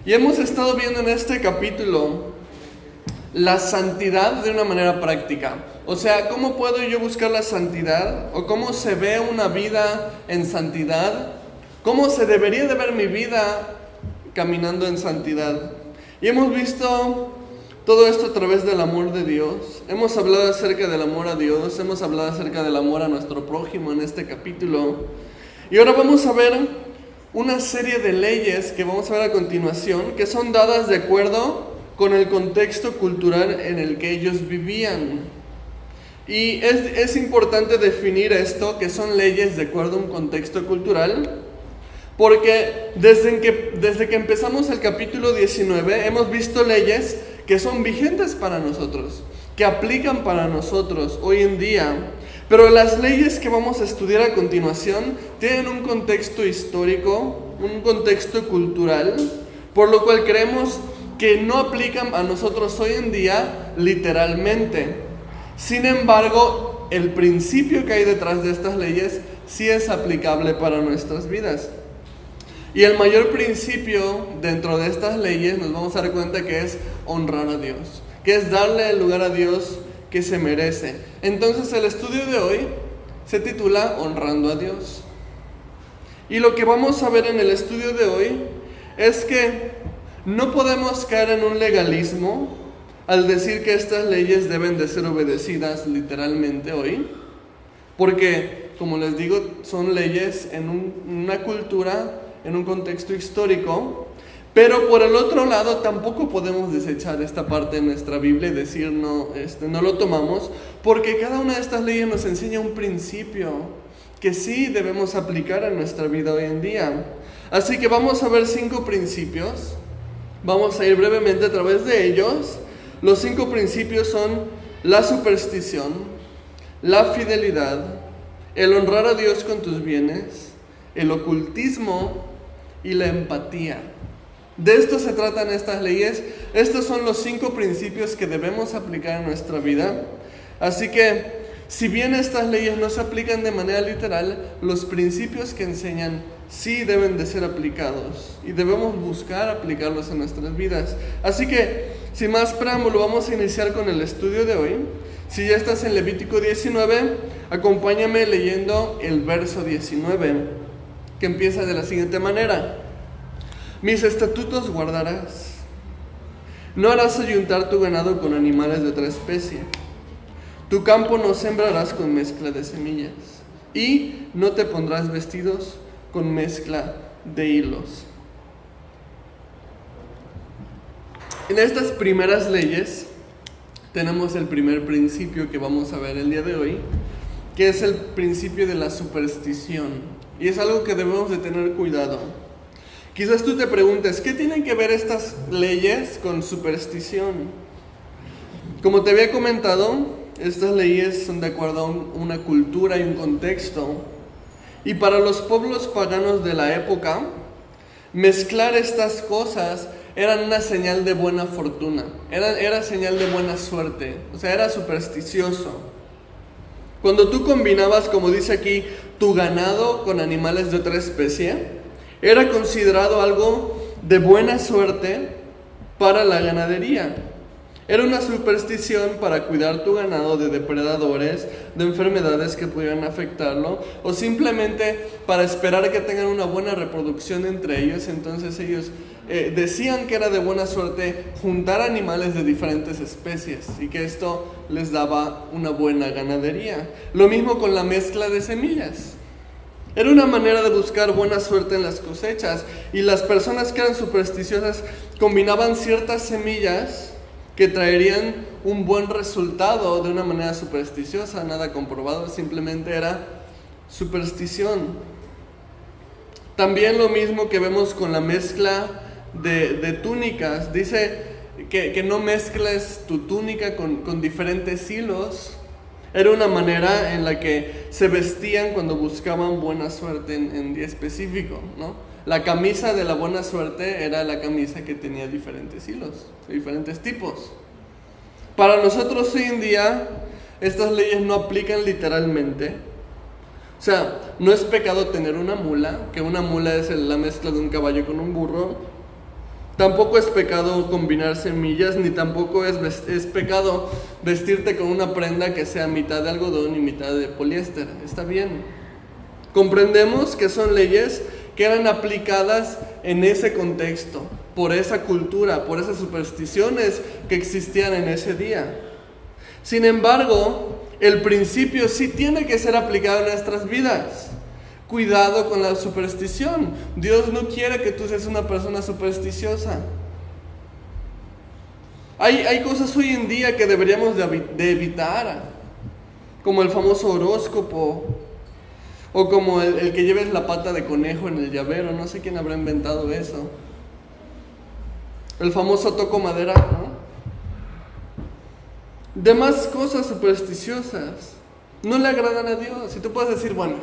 Y hemos estado viendo en este capítulo la santidad de una manera práctica. O sea, ¿cómo puedo yo buscar la santidad? ¿O cómo se ve una vida en santidad? ¿Cómo se debería de ver mi vida caminando en santidad? Y hemos visto todo esto a través del amor de Dios. Hemos hablado acerca del amor a Dios, hemos hablado acerca del amor a nuestro prójimo en este capítulo. Y ahora vamos a ver una serie de leyes que vamos a ver a continuación, que son dadas de acuerdo con el contexto cultural en el que ellos vivían. Y es importante definir esto, que son leyes de acuerdo a un contexto cultural, porque desde que empezamos el capítulo 19 hemos visto leyes que son vigentes para nosotros, que aplican para nosotros hoy en día. Pero las leyes que vamos a estudiar a continuación tienen un contexto histórico, un contexto cultural, por lo cual creemos que no aplican a nosotros hoy en día literalmente. Sin embargo, el principio que hay detrás de estas leyes sí es aplicable para nuestras vidas. Y el mayor principio dentro de estas leyes nos vamos a dar cuenta que es honrar a Dios, que es darle el lugar a Dios que se merece. Entonces el estudio de hoy se titula Honrando a Dios. Y lo que vamos a ver en el estudio de hoy es que no podemos caer en un legalismo al decir que estas leyes deben de ser obedecidas literalmente hoy, porque, como les digo, son leyes en una cultura, en un contexto histórico. Pero por el otro lado tampoco podemos desechar esta parte de nuestra Biblia y decir no lo tomamos, porque cada una de estas leyes nos enseña un principio que sí debemos aplicar a nuestra vida hoy en día. Así que vamos a ver 5 principios, vamos a ir brevemente a través de ellos. Los 5 principios son la superstición, la fidelidad, el honrar a Dios con tus bienes, el ocultismo y la empatía. De esto se tratan estas leyes. Estos son los 5 principios que debemos aplicar en nuestra vida. Así que, si bien estas leyes no se aplican de manera literal, los principios que enseñan sí deben de ser aplicados y debemos buscar aplicarlos en nuestras vidas. Así que, sin más preámbulo, vamos a iniciar con el estudio de hoy. Si ya estás en Levítico 19, acompáñame leyendo el verso 19, que empieza de la siguiente manera. Mis estatutos guardarás. No harás ayuntar tu ganado con animales de otra especie. Tu campo no sembrarás con mezcla de semillas. Y no te pondrás vestidos con mezcla de hilos. En estas primeras leyes tenemos el primer principio que vamos a ver el día de hoy, que es el principio de la superstición. Y es algo que debemos de tener cuidado. Quizás tú te preguntes, ¿qué tienen que ver estas leyes con superstición? Como te había comentado, estas leyes son de acuerdo a una cultura y un contexto. Y para los pueblos paganos de la época, mezclar estas cosas eran una señal de buena fortuna, era señal de buena suerte, o sea, era supersticioso. Cuando tú combinabas, como dice aquí, tu ganado con animales de otra especie, era considerado algo de buena suerte para la ganadería. Era una superstición para cuidar tu ganado de depredadores, de enfermedades que pudieran afectarlo, o simplemente para esperar que tengan una buena reproducción entre ellos. Entonces ellos decían que era de buena suerte juntar animales de diferentes especies y que esto les daba una buena ganadería. Lo mismo con la mezcla de semillas. Era una manera de buscar buena suerte en las cosechas, y las personas que eran supersticiosas combinaban ciertas semillas que traerían un buen resultado de una manera supersticiosa, nada comprobado, simplemente era superstición. También lo mismo que vemos con la mezcla de túnicas. Dice que no mezcles tu túnica con diferentes hilos. Era una manera en la que se vestían cuando buscaban buena suerte en día específico, ¿no? La camisa de la buena suerte era la camisa que tenía diferentes hilos, diferentes tipos. Para nosotros hoy en día, estas leyes no aplican literalmente. O sea, no es pecado tener una mula, que una mula es la mezcla de un caballo con un burro. Tampoco es pecado combinar semillas, ni tampoco es pecado vestirte con una prenda que sea mitad de algodón y mitad de poliéster. Está bien. Comprendemos que son leyes que eran aplicadas en ese contexto, por esa cultura, por esas supersticiones que existían en ese día. Sin embargo, el principio sí tiene que ser aplicado en nuestras vidas. Cuidado con la superstición. Dios no quiere que tú seas una persona supersticiosa. Hay cosas hoy en día que deberíamos de evitar, como el famoso horóscopo, o como el que lleves la pata de conejo en el llavero. No sé quién habrá inventado eso. El famoso toco madera, ¿no? Demás cosas supersticiosas no le agradan a Dios. Y tú puedes decir, bueno,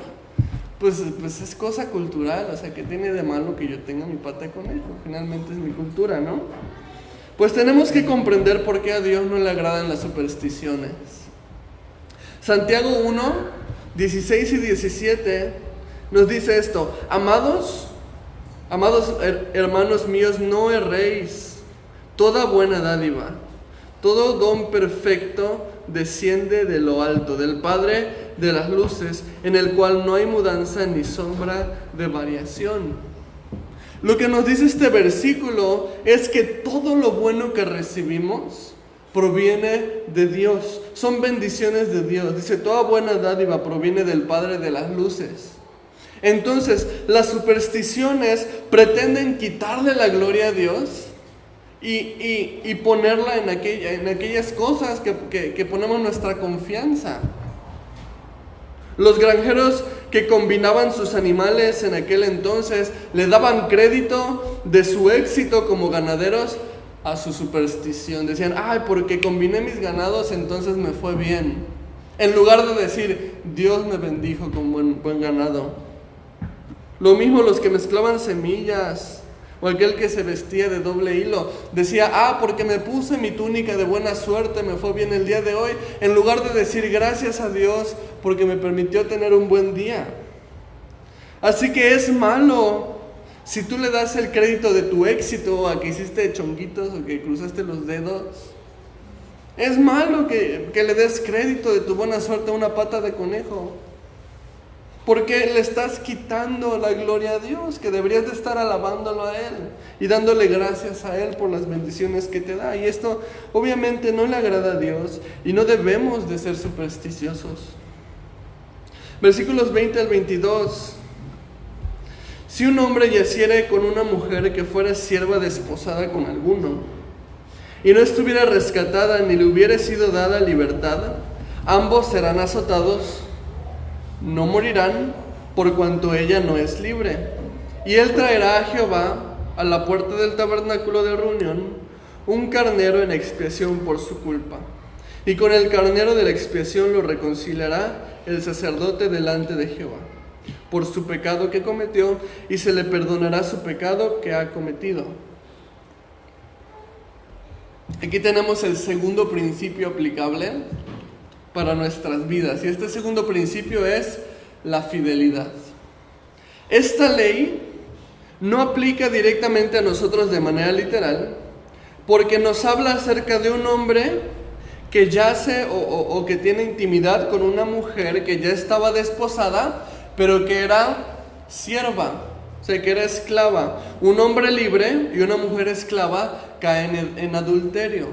pues es cosa cultural, o sea, ¿qué tiene de malo que yo tenga mi pata de conejo? Finalmente es mi cultura, ¿no? Pues tenemos que comprender por qué a Dios no le agradan las supersticiones. Santiago 1, 16 y 17 nos dice esto: amados hermanos míos, no erréis. Toda buena dádiva, todo don perfecto desciende de lo alto, del Padre de las luces, en el cual no hay mudanza ni sombra de variación. Lo que nos dice este versículo es que todo lo bueno que recibimos proviene de Dios, son bendiciones de Dios. Dice, toda buena dádiva proviene del Padre de las luces. Entonces, las supersticiones pretenden quitarle la gloria a Dios y ponerla en aquellas cosas que ponemos nuestra confianza. Los granjeros que combinaban sus animales en aquel entonces le daban crédito de su éxito como ganaderos a su superstición. Decían, ay, porque combiné mis ganados, entonces me fue bien. En lugar de decir, Dios me bendijo con buen ganado. Lo mismo los que mezclaban semillas, o aquel que se vestía de doble hilo. Decía, porque me puse mi túnica de buena suerte, me fue bien el día de hoy. En lugar de decir, gracias a Dios porque me permitió tener un buen día. Así que es malo si tú le das el crédito de tu éxito a que hiciste chonguitos o que cruzaste los dedos. Es malo que le des crédito de tu buena suerte a una pata de conejo, porque le estás quitando la gloria a Dios, que deberías de estar alabándolo a Él y dándole gracias a Él por las bendiciones que te da. Y esto obviamente no le agrada a Dios y no debemos de ser supersticiosos. Versículos 20 al 22. Si un hombre yaciere con una mujer que fuera sierva desposada con alguno, y no estuviera rescatada ni le hubiere sido dada libertad, ambos serán azotados. No morirán, por cuanto ella no es libre. Y él traerá a Jehová a la puerta del tabernáculo de reunión un carnero en expiación por su culpa. Y con el carnero de la expiación lo reconciliará el sacerdote delante de Jehová por su pecado que cometió, y se le perdonará su pecado que ha cometido. Aquí tenemos el segundo principio aplicable para nuestras vidas, y este segundo principio es la fidelidad. Esta ley no aplica directamente a nosotros de manera literal, porque nos habla acerca de un hombre que yace o que tiene intimidad con una mujer que ya estaba desposada, pero que era sierva, o sea, que era esclava. Un hombre libre y una mujer esclava caen en adulterio.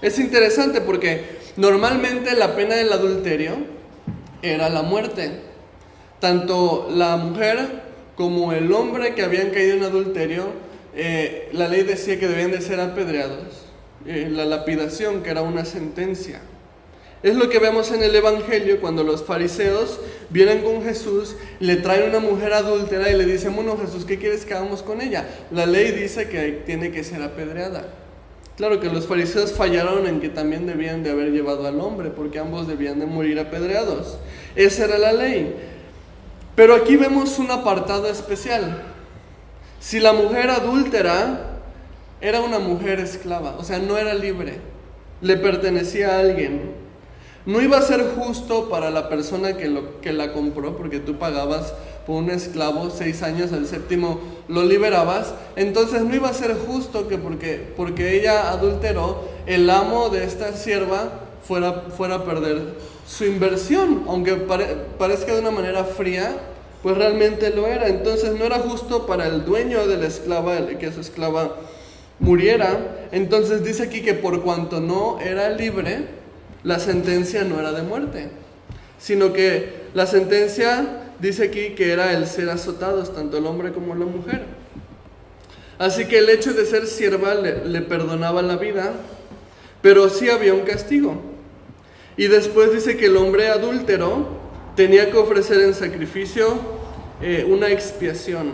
Es interesante porque normalmente la pena del adulterio era la muerte. Tanto la mujer como el hombre que habían caído en adulterio, la ley decía que debían de ser apedreados. La lapidación, que era una sentencia. Es lo que vemos en el Evangelio cuando los fariseos vienen con Jesús, le traen una mujer adúltera y le dicen, bueno, Jesús, ¿qué quieres que hagamos con ella? La ley dice que tiene que ser apedreada. Claro que los fariseos fallaron en que también debían de haber llevado al hombre, porque ambos debían de morir apedreados. Esa era la ley. Pero aquí vemos un apartado especial. Si la mujer adúltera era una mujer esclava, o sea, no era libre, le pertenecía a alguien, no iba a ser justo para la persona que la compró, porque tú pagabas por un esclavo 6 años, al séptimo lo liberabas, entonces no iba a ser justo que porque ella adulteró, el amo de esta sierva fuera a perder su inversión, aunque parezca de una manera fría, pues realmente lo era. Entonces no era justo para el dueño de la esclava que su esclava muriera. Entonces dice aquí que por cuanto no era libre, la sentencia no era de muerte, sino que la sentencia dice aquí que era el ser azotados, tanto el hombre como la mujer. Así que el hecho de ser sierva le perdonaba la vida, pero sí había un castigo. Y después dice que el hombre adúltero tenía que ofrecer en sacrificio una expiación.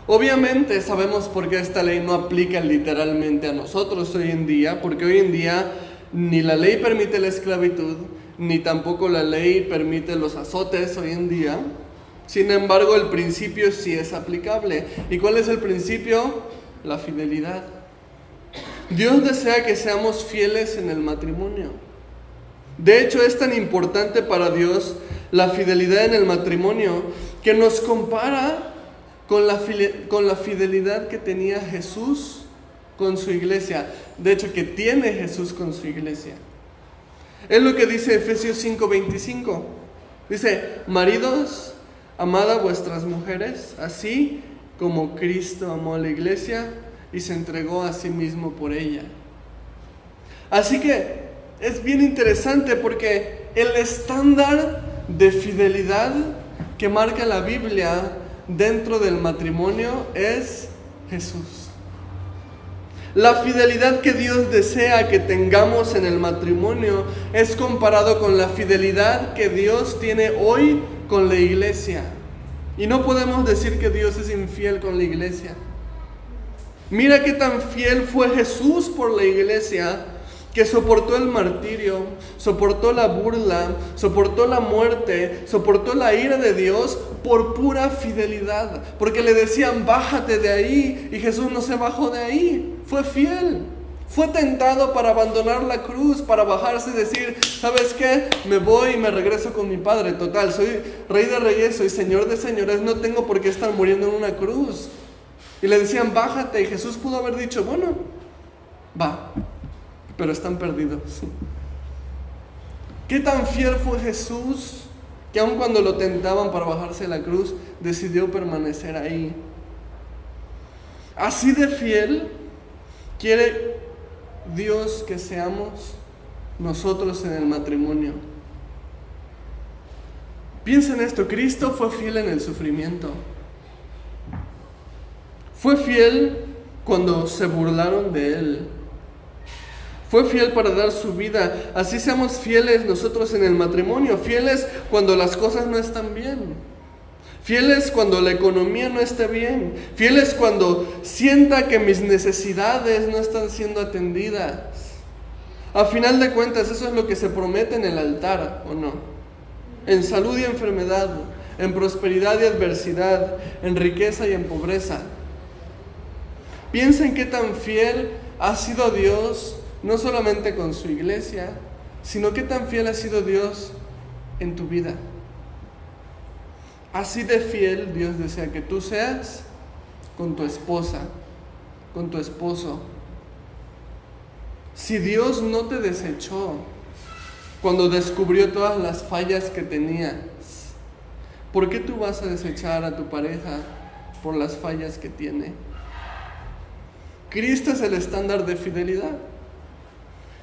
Obviamente sabemos por qué esta ley no aplica literalmente a nosotros hoy en día, porque hoy en día ni la ley permite la esclavitud, ni tampoco la ley permite los azotes hoy en día. Sin embargo, el principio sí es aplicable. ¿Y cuál es el principio? La fidelidad. Dios desea que seamos fieles en el matrimonio. De hecho, es tan importante para Dios la fidelidad en el matrimonio que nos compara con la fidelidad que tenía Jesús con su iglesia. De hecho, que tiene Jesús con su iglesia. Es lo que dice Efesios 5:25. Dice: maridos, amad a vuestras mujeres, así como Cristo amó a la iglesia y se entregó a sí mismo por ella. Así que es bien interesante porque el estándar de fidelidad que marca la Biblia dentro del matrimonio es Jesús. La fidelidad que Dios desea que tengamos en el matrimonio es comparado con la fidelidad que Dios tiene hoy con la iglesia. Y no podemos decir que Dios es infiel con la iglesia. Mira qué tan fiel fue Jesús por la iglesia, que soportó el martirio, soportó la burla, soportó la muerte, soportó la ira de Dios por pura fidelidad. Porque le decían: bájate de ahí, y Jesús no se bajó de ahí. Fue fiel. Fue tentado para abandonar la cruz, para bajarse y decir: ¿sabes qué? Me voy y me regreso con mi Padre. Total, soy Rey de Reyes, soy Señor de Señores, no tengo por qué estar muriendo en una cruz. Y le decían: bájate, y Jesús pudo haber dicho: bueno, va. Pero están perdidos. ¿Qué tan fiel fue Jesús que aun cuando lo tentaban para bajarse de la cruz, decidió permanecer ahí? Así de fiel quiere Dios que seamos nosotros en el matrimonio. Piensa en esto: Cristo fue fiel en el sufrimiento. Fue fiel cuando se burlaron de Él. Fue fiel para dar su vida. Así seamos fieles nosotros en el matrimonio. Fieles cuando las cosas no están bien. Fieles cuando la economía no esté bien. Fieles cuando sienta que mis necesidades no están siendo atendidas. A final de cuentas, eso es lo que se promete en el altar, ¿o no? En salud y enfermedad, en prosperidad y adversidad, en riqueza y en pobreza. Piensa en qué tan fiel ha sido Dios, no solamente con su iglesia, sino qué tan fiel ha sido Dios en tu vida. Así de fiel Dios desea que tú seas con tu esposa, con tu esposo. Si Dios no te desechó cuando descubrió todas las fallas que tenías, ¿por qué tú vas a desechar a tu pareja por las fallas que tiene? Cristo es el estándar de fidelidad.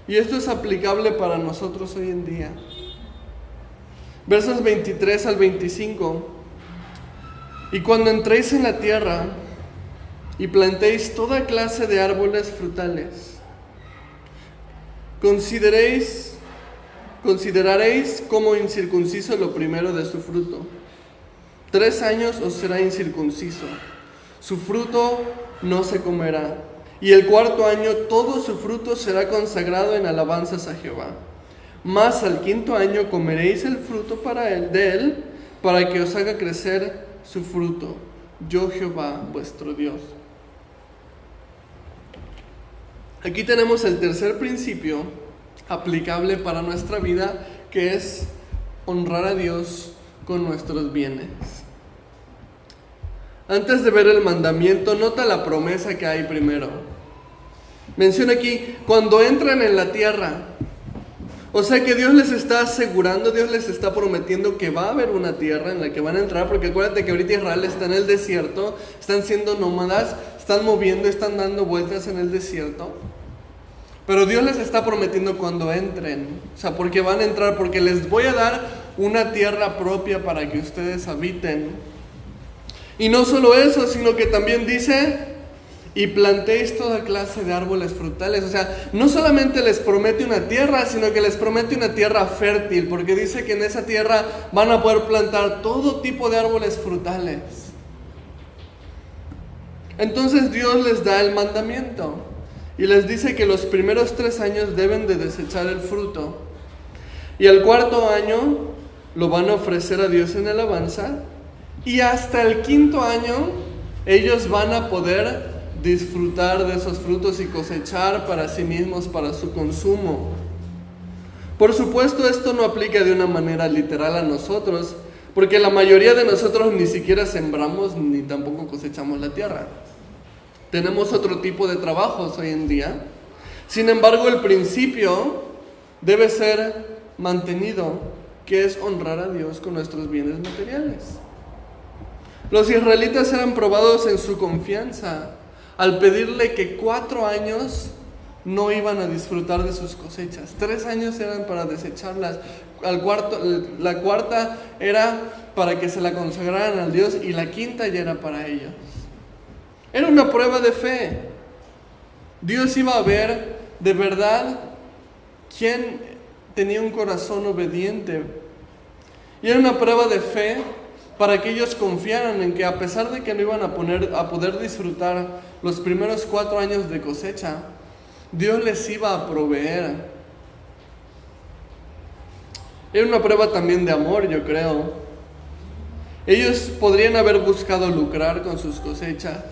Y esto es aplicable para nosotros hoy en día. Versos 23 al 25. Y cuando entréis en la tierra y plantéis toda clase de árboles frutales, consideraréis como incircunciso lo primero de su fruto. 3 años os será incircunciso. Su fruto no se comerá. Y el 4º año todo su fruto será consagrado en alabanzas a Jehová. Mas al 5º año comeréis el fruto de él, para que os haga crecer su fruto. Yo Jehová vuestro Dios. Aquí tenemos el tercer principio aplicable para nuestra vida, que es honrar a Dios con nuestros bienes. Antes de ver el mandamiento, nota la promesa que hay primero. Menciona aquí, cuando entran en la tierra. O sea que Dios les está asegurando, Dios les está prometiendo que va a haber una tierra en la que van a entrar, porque acuérdate que ahorita Israel está en el desierto, están siendo nómadas, están moviendo, están dando vueltas en el desierto. Pero Dios les está prometiendo cuando entren, o sea, porque van a entrar, porque les voy a dar una tierra propia para que ustedes habiten. Y no solo eso, sino que también dice, y plantéis toda clase de árboles frutales. O sea, no solamente les promete una tierra, sino que les promete una tierra fértil, porque dice que en esa tierra van a poder plantar todo tipo de árboles frutales. Entonces Dios les da el mandamiento y les dice que los primeros 3 años deben de desechar el fruto, y al 4.º año lo van a ofrecer a Dios en alabanza, y hasta el 5.º año ellos van a poder disfrutar de esos frutos y cosechar para sí mismos, para su consumo. Por supuesto, esto no aplica de una manera literal a nosotros, porque la mayoría de nosotros ni siquiera sembramos ni tampoco cosechamos la tierra. Tenemos otro tipo de trabajos hoy en día. Sin embargo, el principio debe ser mantenido, que es honrar a Dios con nuestros bienes materiales. Los israelitas eran probados en su confianza al pedirle que 4 años no iban a disfrutar de sus cosechas. 3 años eran para desecharlas. La cuarta era para que se la consagraran al Dios, y la 5ª ya era para ellos. Era una prueba de fe. Dios iba a ver de verdad quién tenía un corazón obediente. Y era una prueba de fe para que ellos confiaran en que, a pesar de que no iban a poder disfrutar los primeros 4 años de cosecha, Dios les iba a proveer. Era una prueba también de amor, yo creo. Ellos podrían haber buscado lucrar con sus cosechas,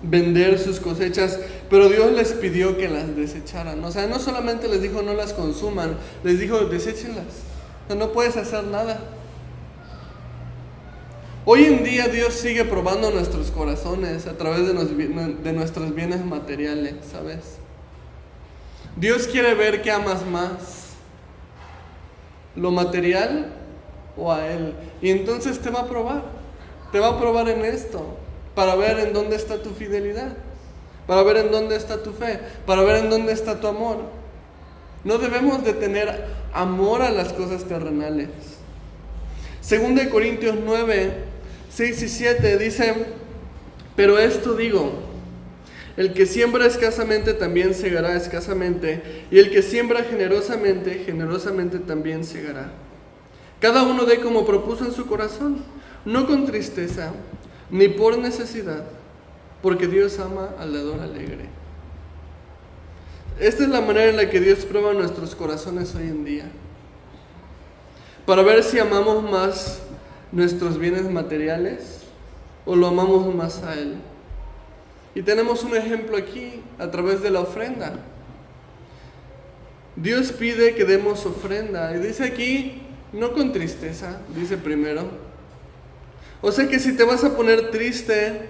vender sus cosechas, pero Dios les pidió que las desecharan. O sea, no solamente les dijo no las consuman, les dijo deséchenlas. O sea, no puedes hacer nada. Hoy en día Dios sigue probando nuestros corazones a través de nuestros bienes materiales, ¿sabes? Dios quiere ver qué amas más, lo material o a Él. Y entonces te va a probar en esto, para ver en dónde está tu fidelidad, para ver en dónde está tu fe, para ver en dónde está tu amor. No debemos de tener amor a las cosas terrenales. 2 Corintios 9, 6 y 7 dice: pero esto digo, el que siembra escasamente también segará escasamente, y el que siembra generosamente, generosamente también segará. Cada uno dé como propuso en su corazón, no con tristeza, ni por necesidad, porque Dios ama al dador alegre. Esta es la manera en la que Dios prueba nuestros corazones hoy en día, para ver si amamos más nuestros bienes materiales o lo amamos más a Él. Y tenemos un ejemplo aquí a través de la ofrenda. Dios pide que demos ofrenda, y dice aquí, no con tristeza, dice primero. O sea que si te vas a poner triste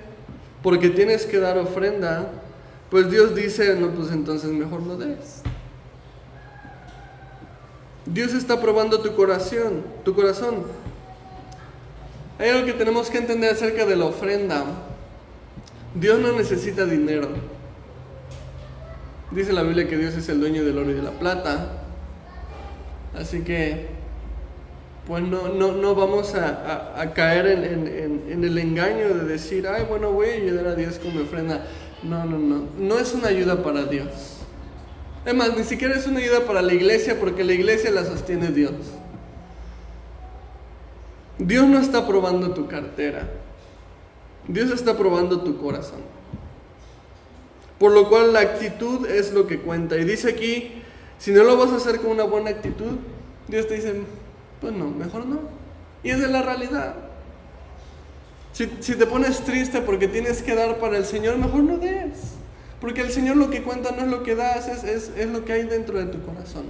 porque tienes que dar ofrenda, pues Dios dice, no, pues entonces mejor no des. Dios está probando tu corazón. Hay algo que tenemos que entender acerca de la ofrenda. Dios no necesita dinero. Dice la Biblia que Dios es el dueño del oro y de la plata. Así que, pues no vamos a caer en el engaño de decir, ay, bueno, voy a ayudar a Dios con mi ofrenda. No es una ayuda para Dios. Es más, ni siquiera es una ayuda para la iglesia, porque la iglesia la sostiene Dios. Dios no está probando tu cartera. Dios está probando tu corazón. Por lo cual la actitud es lo que cuenta. Y dice aquí, si no lo vas a hacer con una buena actitud, Dios te dice, pues no, mejor no. Y esa es la realidad. Si te pones triste porque tienes que dar para el Señor, mejor no des. Porque el Señor lo que cuenta no es lo que das, es lo que hay dentro de tu corazón.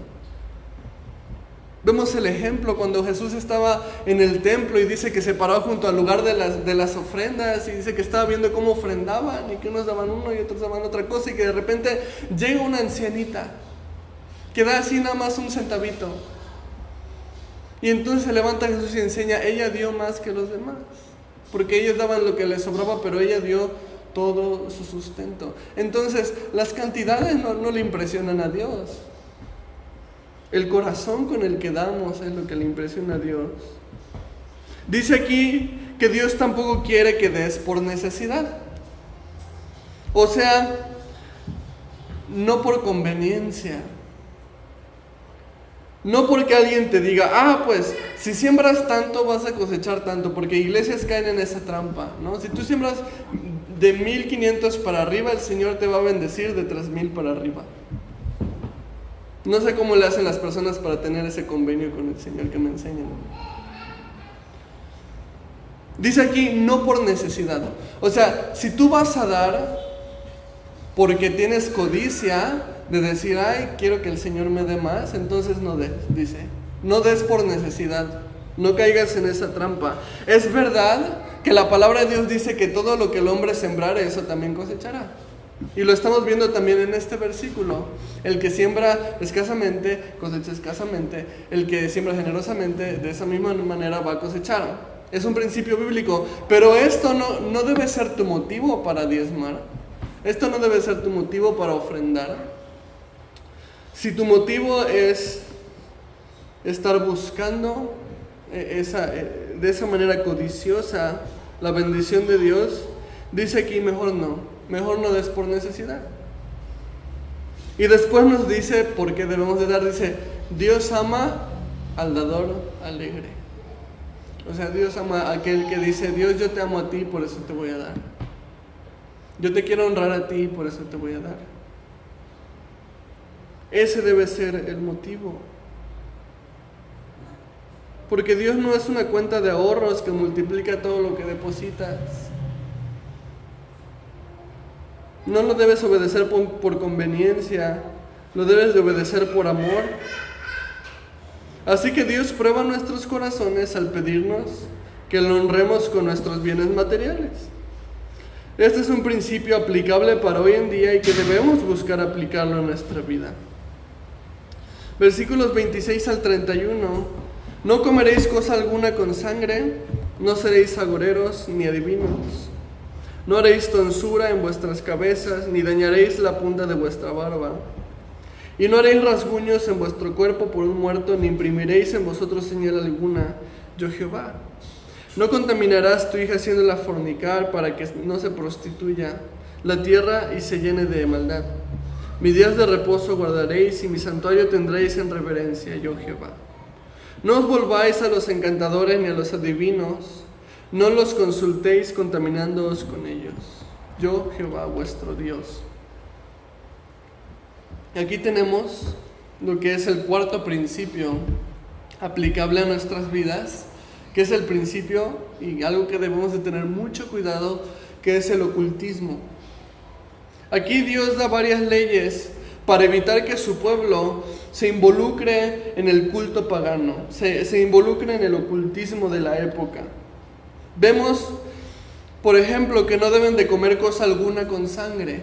Vemos el ejemplo cuando Jesús estaba en el templo y dice que se paró junto al lugar de las ofrendas y dice que estaba viendo cómo ofrendaban y que unos daban uno y otros daban otra cosa y que de repente llega una ancianita que da así nada más un centavito. Y entonces se levanta Jesús y enseña, ella dio más que los demás, porque ellos daban lo que les sobraba, pero ella dio todo su sustento. Entonces las cantidades no le impresionan a Dios. El corazón con el que damos es lo que le impresiona a Dios. Dice aquí que Dios tampoco quiere que des por necesidad. O sea, no por conveniencia. No porque alguien te diga, pues si siembras tanto vas a cosechar tanto, porque iglesias caen en esa trampa, ¿no? Si tú siembras de 1,500 para arriba, el Señor te va a bendecir de 3,000 para arriba. No sé cómo le hacen las personas para tener ese convenio con el Señor que me enseñan. Dice aquí, no por necesidad. O sea, si tú vas a dar porque tienes codicia de decir, quiero que el Señor me dé más, entonces no des, dice. No des por necesidad. No caigas en esa trampa. Es verdad que la palabra de Dios dice que todo lo que el hombre sembrare, eso también cosechará. Y lo estamos viendo también en este versículo. El que siembra escasamente, cosecha escasamente. El que siembra generosamente, de esa misma manera va a cosechar. Es un principio bíblico. Pero esto no debe ser tu motivo para diezmar. Esto no debe ser tu motivo para ofrendar. Si tu motivo es estar buscando de esa manera codiciosa la bendición de Dios, dice aquí, mejor no des por necesidad. Y después nos dice por qué debemos de dar. Dice, Dios ama al dador alegre. O sea, Dios ama a aquel que dice, Dios, yo te amo a ti, por eso te voy a dar. Yo te quiero honrar a ti, por eso te voy a dar. Ese debe ser el motivo. Porque Dios no es una cuenta de ahorros que multiplica todo lo que depositas. No lo debes obedecer por conveniencia, lo debes de obedecer por amor. Así que Dios prueba nuestros corazones al pedirnos que lo honremos con nuestros bienes materiales. Este es un principio aplicable para hoy en día y que debemos buscar aplicarlo en nuestra vida. Versículos 26 al 31. No comeréis cosa alguna con sangre, no seréis agoreros ni adivinos. No haréis tonsura en vuestras cabezas, ni dañaréis la punta de vuestra barba. Y no haréis rasguños en vuestro cuerpo por un muerto, ni imprimiréis en vosotros señal alguna. Yo Jehová. No contaminarás tu hija haciéndola fornicar, para que no se prostituya la tierra y se llene de maldad. Mis días de reposo guardaréis, y mi santuario tendréis en reverencia. Yo Jehová. No os volváis a los encantadores ni a los adivinos. No los consultéis contaminándoos con ellos. Yo, Jehová, vuestro Dios. Aquí tenemos lo que es el cuarto principio aplicable a nuestras vidas, que es el principio, y algo que debemos de tener mucho cuidado, que es el ocultismo. Aquí Dios da varias leyes para evitar que su pueblo se involucre en el culto pagano, se involucre en el ocultismo de la época. Vemos, por ejemplo, que no deben de comer cosa alguna con sangre.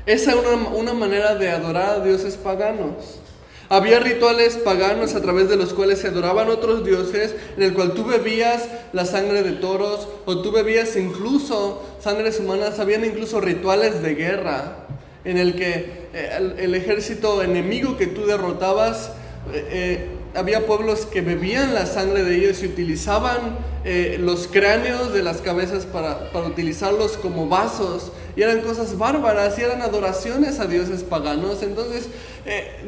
Esa es una manera de adorar a dioses paganos. Había rituales paganos a través de los cuales se adoraban otros dioses, en el cual tú bebías la sangre de toros, o tú bebías incluso sangres humanas. Habían incluso rituales de guerra, en el que el ejército enemigo que tú derrotabas, había pueblos que bebían la sangre de ellos y utilizaban los cráneos de las cabezas para utilizarlos como vasos, y eran cosas bárbaras y eran adoraciones a dioses paganos. Entonces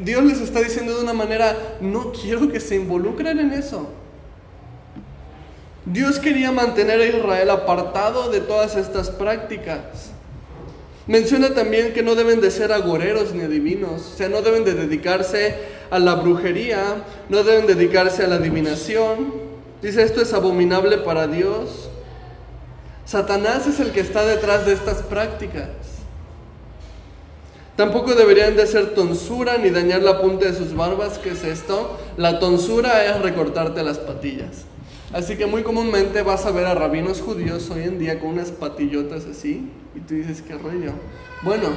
Dios les está diciendo de una manera, no quiero que se involucren en eso. Dios quería mantener a Israel apartado de todas estas prácticas. Menciona también que no deben de ser agoreros ni adivinos, o sea, no deben de dedicarse a la brujería, no deben dedicarse a la adivinación. Dice, esto es abominable para Dios. Satanás es el que está detrás de estas prácticas. Tampoco deberían de ser tonsura ni dañar la punta de sus barbas. ¿Qué es esto? La tonsura es recortarte las patillas. Así que muy comúnmente vas a ver a rabinos judíos hoy en día con unas patillotas así, y tú dices, ¿qué rollo? Bueno,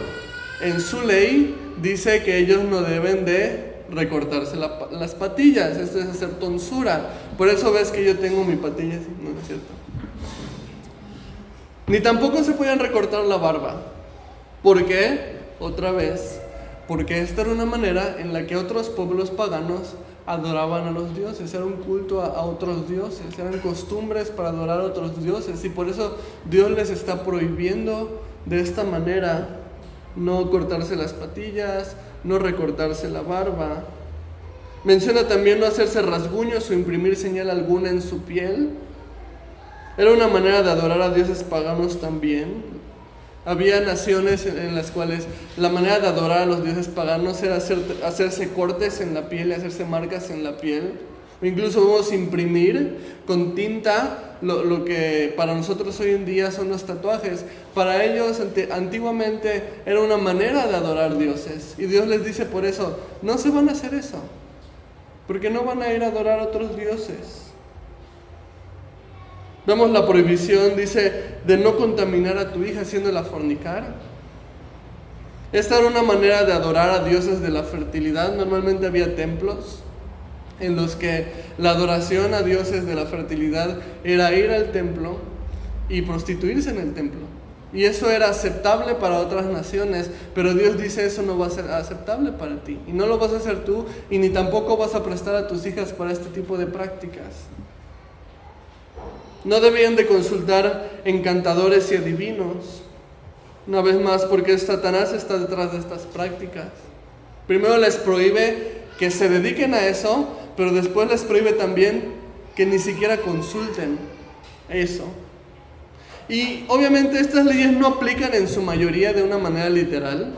en su ley dice que ellos no deben de recortarse las patillas. Esto es hacer tonsura. Por eso ves que yo tengo mi patilla así. No, no es cierto. Ni tampoco se pueden recortar la barba. ¿Por qué? Otra vez, porque esta era una manera en la que otros pueblos paganos adoraban a los dioses. Era un culto a otros dioses, eran costumbres para adorar a otros dioses, y por eso Dios les está prohibiendo de esta manera no cortarse las patillas, no recortarse la barba. Menciona también no hacerse rasguños o imprimir señal alguna en su piel. Era una manera de adorar a dioses paganos también. Había naciones en las cuales la manera de adorar a los dioses paganos era hacerse cortes en la piel, hacerse marcas en la piel. O incluso vamos a imprimir con tinta lo que para nosotros hoy en día son los tatuajes. Para ellos antiguamente era una manera de adorar dioses. Y Dios les dice por eso, no se van a hacer eso, porque no van a ir a adorar a otros dioses. Vemos la prohibición, dice, de no contaminar a tu hija haciéndola fornicar. Esta era una manera de adorar a dioses de la fertilidad. Normalmente había templos en los que la adoración a dioses de la fertilidad era ir al templo y prostituirse en el templo. Y eso era aceptable para otras naciones, pero Dios dice eso no va a ser aceptable para ti. Y no lo vas a hacer tú, y ni tampoco vas a prestar a tus hijas para este tipo de prácticas. No debían de consultar encantadores y adivinos. Una vez más, porque Satanás está detrás de estas prácticas. Primero les prohíbe que se dediquen a eso, pero después les prohíbe también que ni siquiera consulten eso. Y obviamente estas leyes no aplican en su mayoría de una manera literal.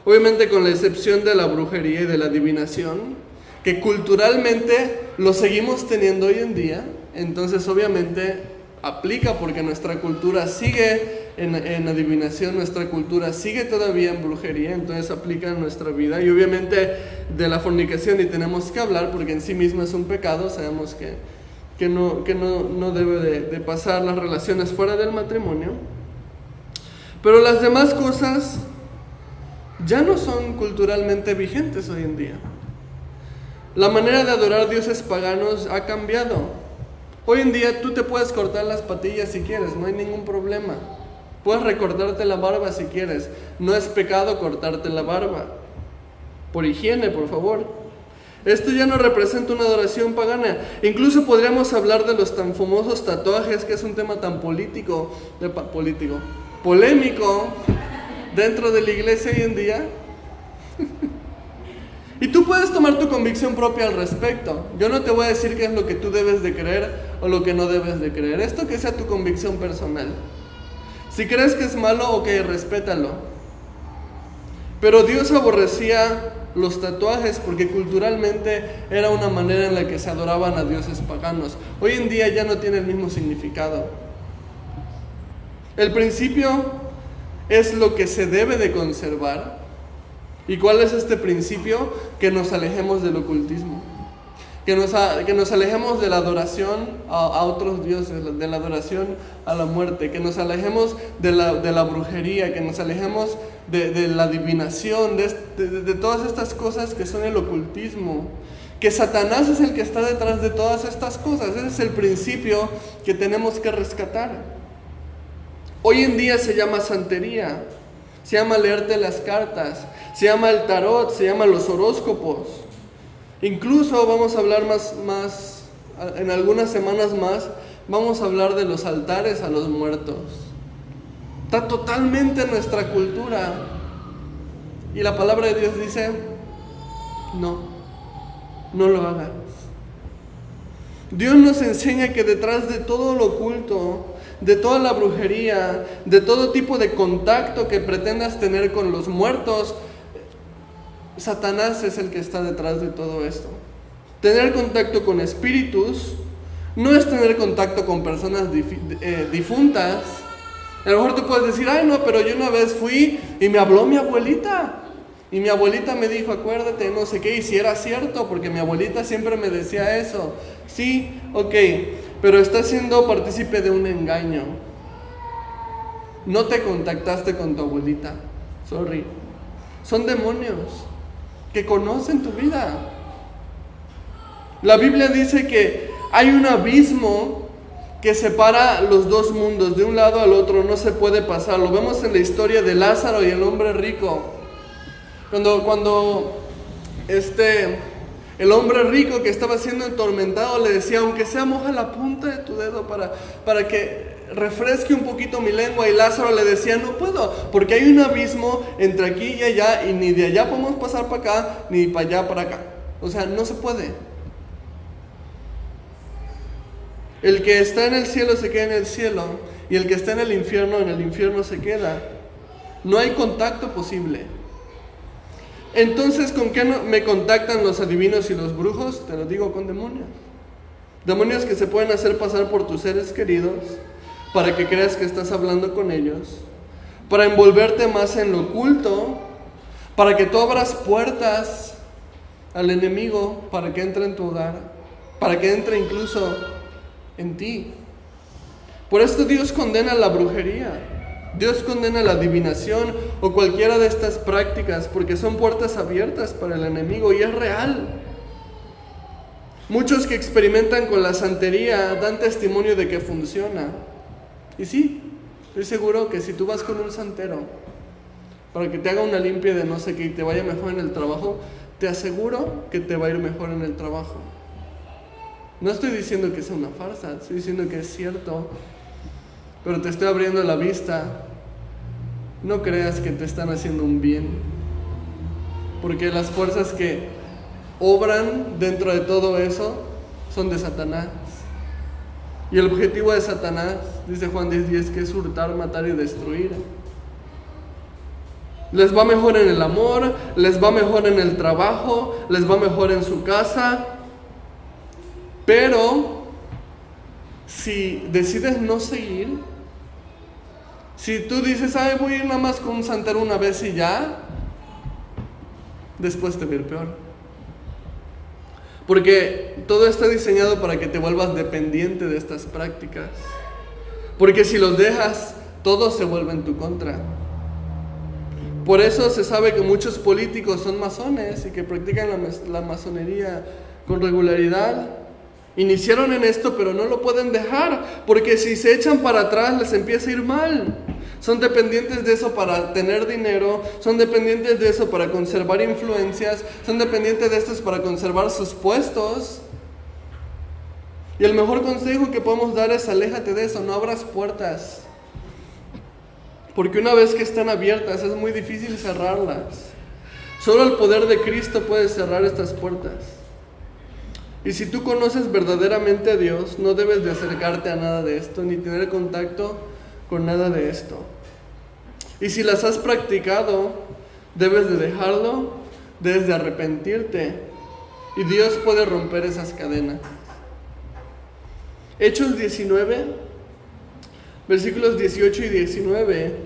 Obviamente con la excepción de la brujería y de la adivinación, que culturalmente lo seguimos teniendo hoy en día. Entonces obviamente aplica porque nuestra cultura sigue en adivinación, nuestra cultura sigue todavía en brujería, entonces aplica en nuestra vida. Y obviamente de la fornicación y tenemos que hablar porque en sí misma es un pecado. Sabemos que no debe de pasar las relaciones fuera del matrimonio. Pero las demás cosas ya no son culturalmente vigentes hoy en día. La manera de adorar dioses paganos ha cambiado. Hoy en día tú te puedes cortar las patillas si quieres, no hay ningún problema. Puedes recortarte la barba si quieres, no es pecado cortarte la barba. Por higiene, por favor. Esto ya no representa una adoración pagana. Incluso podríamos hablar de los tan famosos tatuajes, que es un tema tan polémico dentro de la iglesia hoy en día. Y tú puedes tomar tu convicción propia al respecto. Yo no te voy a decir qué es lo que tú debes de creer o lo que no debes de creer. Esto que sea tu convicción personal. Si crees que es malo, ok, respétalo. Pero Dios aborrecía los tatuajes porque culturalmente era una manera en la que se adoraban a dioses paganos. Hoy en día ya no tiene el mismo significado. El principio es lo que se debe de conservar. ¿Y cuál es este principio? Que nos alejemos del ocultismo. Que nos alejemos de la adoración a otros dioses, de la adoración a la muerte. Que nos alejemos de la brujería, que nos alejemos de la adivinación, de todas estas cosas que son el ocultismo. Que Satanás es el que está detrás de todas estas cosas. Ese es el principio que tenemos que rescatar. Hoy en día se llama santería. Se llama leerte las cartas, se llama el tarot, se llama los horóscopos. Incluso vamos a hablar más en algunas semanas más, vamos a hablar de los altares a los muertos. Está totalmente en nuestra cultura. Y la palabra de Dios dice, no lo hagas. Dios nos enseña que detrás de todo lo oculto, de toda la brujería, de todo tipo de contacto que pretendas tener con los muertos, Satanás es el que está detrás de todo esto. Tener contacto con espíritus no es tener contacto con personas difuntas. A lo mejor tú puedes decir, ay no, pero yo una vez fui y me habló mi abuelita. Y mi abuelita me dijo, acuérdate, no sé qué, y si era cierto, porque mi abuelita siempre me decía eso. Sí, ok, pero estás siendo partícipe de un engaño. No te contactaste con tu abuelita, sorry. Son demonios que conocen tu vida. La Biblia dice que hay un abismo que separa los dos mundos, de un lado al otro no se puede pasar. Lo vemos en la historia de Lázaro y el hombre rico. Cuando el hombre rico que estaba siendo atormentado le decía, aunque sea moja la punta de tu dedo para que refresque un poquito mi lengua, y Lázaro le decía, no puedo, porque hay un abismo entre aquí y allá, y ni de allá podemos pasar para acá, ni para allá para acá. O sea, no se puede. El que está en el cielo se queda en el cielo, y el que está en el infierno se queda. No hay contacto posible. Entonces, ¿con qué me contactan los adivinos y los brujos? Te lo digo, con demonios. Demonios que se pueden hacer pasar por tus seres queridos, para que creas que estás hablando con ellos, para envolverte más en lo oculto, para que tú abras puertas al enemigo, para que entre en tu hogar, para que entre incluso en ti. Por esto Dios condena la brujería, Dios condena la adivinación o cualquiera de estas prácticas, porque son puertas abiertas para el enemigo, y es real. Muchos que experimentan con la santería dan testimonio de que funciona. Y sí, estoy seguro que si tú vas con un santero para que te haga una limpia de no sé qué y te vaya mejor en el trabajo, te aseguro que te va a ir mejor en el trabajo. No estoy diciendo que sea una farsa, estoy diciendo que es cierto, pero te estoy abriendo la vista. No creas que te están haciendo un bien, porque las fuerzas que obran dentro de todo eso son de Satanás. Y el objetivo de Satanás, dice Juan 10:10, que es hurtar, matar y destruir. Les va mejor en el amor, les va mejor en el trabajo, les va mejor en su casa. Pero si decides no seguir, si tú dices, ay, voy a ir nada más con un santero una vez y ya, después te va a ir peor. Porque todo está diseñado para que te vuelvas dependiente de estas prácticas. Porque si los dejas, todo se vuelve en tu contra. Por eso se sabe que muchos políticos son masones y que practican la masonería con regularidad. Iniciaron en esto, pero no lo pueden dejar, porque si se echan para atrás les empieza a ir mal. Son dependientes de eso para tener dinero, son dependientes de eso para conservar influencias, son dependientes de esto para conservar sus puestos. Y el mejor consejo que podemos dar es aléjate de eso, no abras puertas. Porque una vez que están abiertas es muy difícil cerrarlas. Solo el poder de Cristo puede cerrar estas puertas. Y si tú conoces verdaderamente a Dios, no debes de acercarte a nada de esto, ni tener contacto con nada de esto. Y si las has practicado, debes de dejarlo, debes de arrepentirte, y Dios puede romper esas cadenas. Hechos 19, versículos 18 y 19,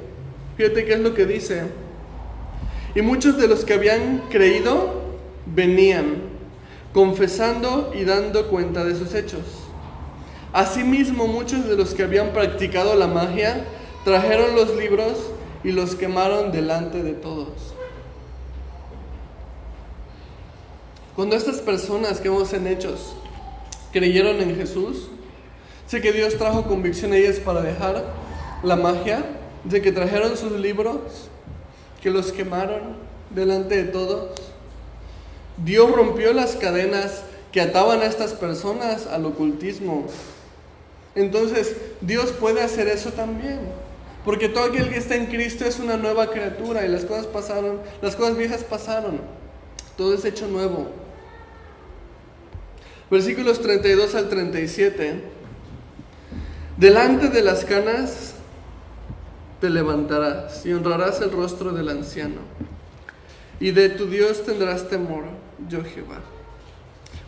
fíjate qué es lo que dice. Y muchos de los que habían creído venían, confesando y dando cuenta de sus hechos. Asimismo, muchos de los que habían practicado la magia trajeron los libros y los quemaron delante de todos. Cuando estas personas que vemos en Hechos creyeron en Jesús, sé que Dios trajo convicción a ellas para dejar la magia, de que trajeron sus libros, que los quemaron delante de todos. Dios rompió las cadenas que ataban a estas personas al ocultismo. Entonces, Dios puede hacer eso también. Porque todo aquel que está en Cristo es una nueva criatura y las cosas viejas pasaron. Todo es hecho nuevo. Versículos 32 al 37. Delante de las canas te levantarás y honrarás el rostro del anciano. Y de tu Dios tendrás temor, yo Jehová.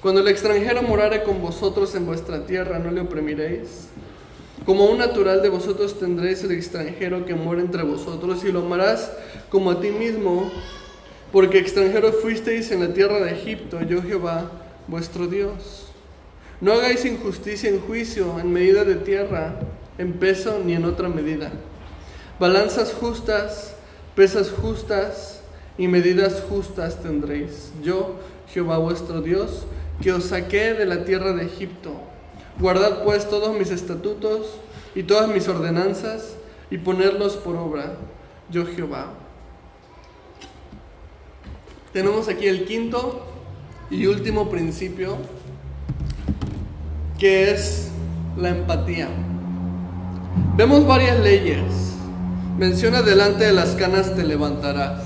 Cuando el extranjero morare con vosotros en vuestra tierra, no le oprimiréis. Como un natural de vosotros tendréis el extranjero que mora entre vosotros, y lo amarás como a ti mismo, porque extranjeros fuisteis en la tierra de Egipto, yo Jehová, vuestro Dios. No hagáis injusticia en juicio, en medida de tierra, en peso ni en otra medida. Balanzas justas, pesas justas y medidas justas tendréis. Yo, Jehová vuestro Dios, que os saqué de la tierra de Egipto. Guardad pues todos mis estatutos y todas mis ordenanzas y ponedlos por obra. Yo Jehová. Tenemos aquí el quinto y último principio, que es la empatía. Vemos varias leyes. Menciona: delante de las canas te levantarás.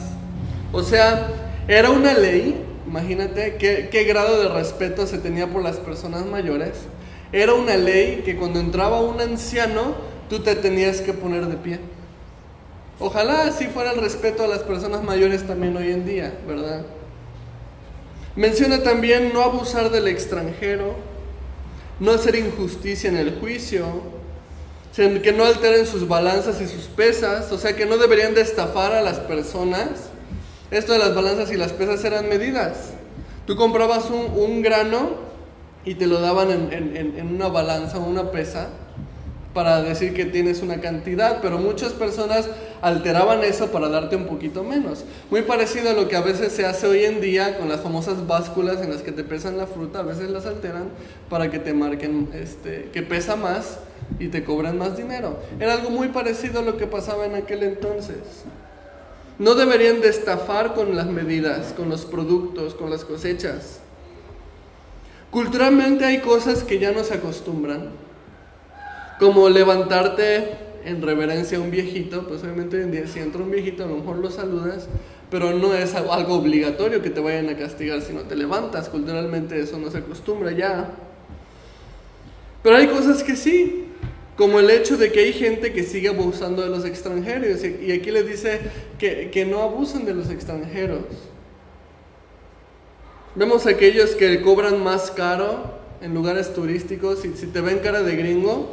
O sea, era una ley. Imagínate qué grado de respeto se tenía por las personas mayores. Era una ley que cuando entraba un anciano, tú te tenías que poner de pie. Ojalá así fuera el respeto a las personas mayores también hoy en día, ¿verdad? Menciona también no abusar del extranjero, no hacer injusticia en el juicio, que no alteren sus balanzas y sus pesas, o sea que no deberían de estafar a las personas. Esto de las balanzas y las pesas eran medidas. Tú comprabas un grano y te lo daban en una balanza o una pesa para decir que tienes una cantidad, pero muchas personas alteraban eso para darte un poquito menos. Muy parecido a lo que a veces se hace hoy en día con las famosas básculas en las que te pesan la fruta. A veces las alteran para que te marquen que pesa más y te cobran más dinero. Era algo muy parecido a lo que pasaba en aquel entonces. No deberían de estafar con las medidas, con los productos, con las cosechas. Culturalmente hay cosas que ya no se acostumbran, como levantarte en reverencia a un viejito. Pues obviamente hoy en día si entra un viejito a lo mejor lo saludas, pero no es algo obligatorio que te vayan a castigar si no te levantas. Culturalmente eso no se acostumbra ya. Pero hay cosas que sí, como el hecho de que hay gente que sigue abusando de los extranjeros, y aquí les dice que no abusen de los extranjeros. Vemos a aquellos que cobran más caro en lugares turísticos, y si te ven cara de gringo,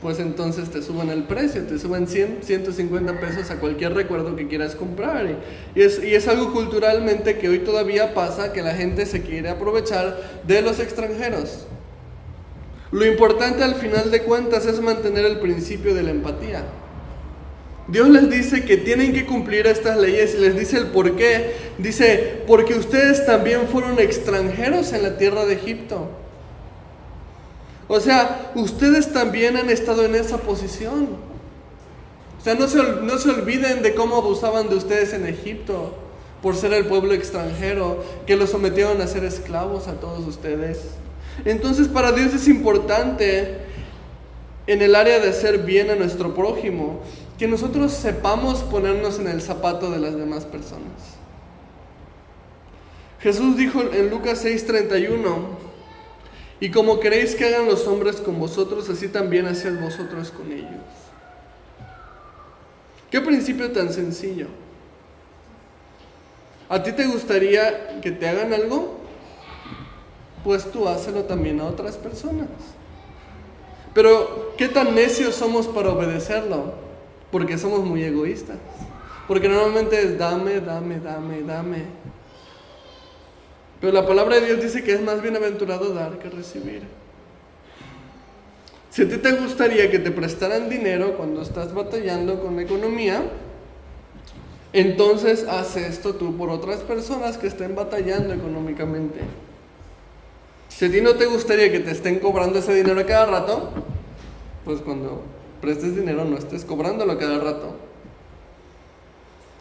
pues entonces te suben el precio, te suben 100, 150 pesos a cualquier recuerdo que quieras comprar. Y es algo culturalmente que hoy todavía pasa, que la gente se quiere aprovechar de los extranjeros. Lo importante al final de cuentas es mantener el principio de la empatía. Dios les dice que tienen que cumplir estas leyes y les dice el por qué. Dice: porque ustedes también fueron extranjeros en la tierra de Egipto. O sea, ustedes también han estado en esa posición. O sea, no se olviden de cómo abusaban de ustedes en Egipto por ser el pueblo extranjero, que los sometieron a ser esclavos a todos ustedes. Entonces para Dios es importante, en el área de hacer bien a nuestro prójimo, que nosotros sepamos ponernos en el zapato de las demás personas. Jesús dijo en Lucas 6:31: y como queréis que hagan los hombres con vosotros, así también haced vosotros con ellos. ¿Qué principio tan sencillo? ¿A ti te gustaría que te hagan algo? Pues tú hácelo también a otras personas. Pero ¿qué tan necios somos para obedecerlo? Porque somos muy egoístas. Porque normalmente es dame. Pero la palabra de Dios dice que es más bienaventurado dar que recibir. Si a ti te gustaría que te prestaran dinero cuando estás batallando con la economía, entonces haz esto tú por otras personas que estén batallando económicamente. Si a ti no te gustaría que te estén cobrando ese dinero a cada rato, pues cuando prestes dinero no estés cobrándolo a cada rato.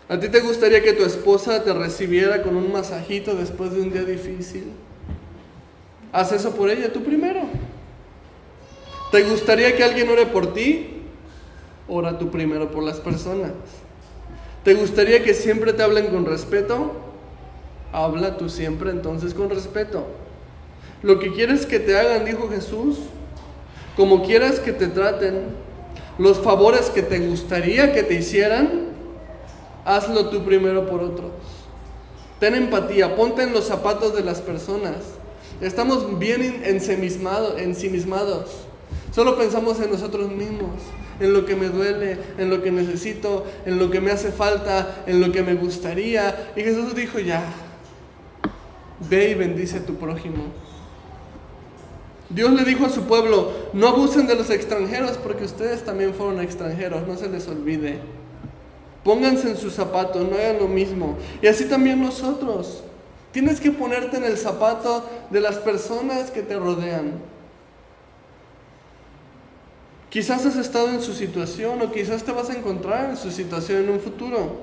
¿A ti te gustaría que tu esposa te recibiera con un masajito después de un día difícil? Haz eso por ella tú primero. ¿Te gustaría que alguien ore por ti? Ora tú primero por las personas. ¿Te gustaría que siempre te hablen con respeto? Habla tú siempre entonces con respeto. Lo que quieres que te hagan, dijo Jesús, como quieras que te traten, los favores que te gustaría que te hicieran, hazlo tú primero por otros. Ten empatía, ponte en los zapatos de las personas. Estamos bien ensimismados. Solo pensamos en nosotros mismos, en lo que me duele, en lo que necesito, en lo que me hace falta, en lo que me gustaría. Y Jesús dijo, ya, ve y bendice a tu prójimo. Dios le dijo a su pueblo, no abusen de los extranjeros porque ustedes también fueron extranjeros, no se les olvide. Pónganse en sus zapatos, no hagan lo mismo. Y así también nosotros. Tienes que ponerte en el zapato de las personas que te rodean. Quizás has estado en su situación o quizás te vas a encontrar en su situación en un futuro.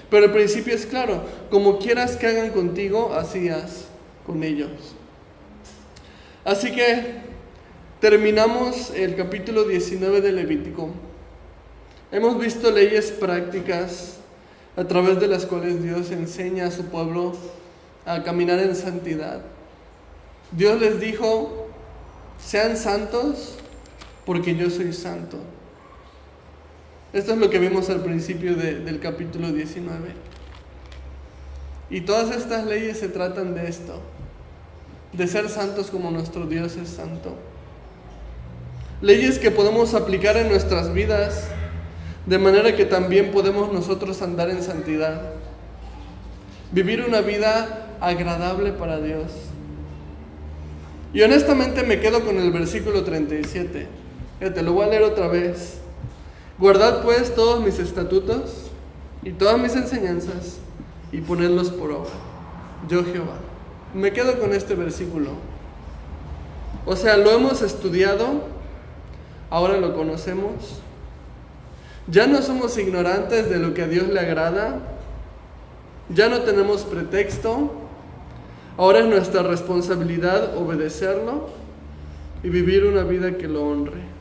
Pero el principio es claro, como quieras que hagan contigo, así haz con ellos. Así que terminamos el capítulo 19 de Levítico. Hemos visto leyes prácticas a través de las cuales Dios enseña a su pueblo a caminar en santidad. Dios les dijo, sean santos porque yo soy santo. Esto es lo que vimos al principio del capítulo 19. Y todas estas leyes se tratan de esto, de ser santos como nuestro Dios es santo. Leyes que podemos aplicar en nuestras vidas, de manera que también podemos nosotros andar en santidad. Vivir una vida agradable para Dios. Y honestamente me quedo con el versículo 37. Te lo voy a leer otra vez. Guardad pues todos mis estatutos y todas mis enseñanzas y ponedlos por obra. Yo Jehová. Me quedo con este versículo. O sea, lo hemos estudiado, ahora lo conocemos. Ya no somos ignorantes de lo que a Dios le agrada. Ya no tenemos pretexto. Ahora es nuestra responsabilidad obedecerlo y vivir una vida que lo honre.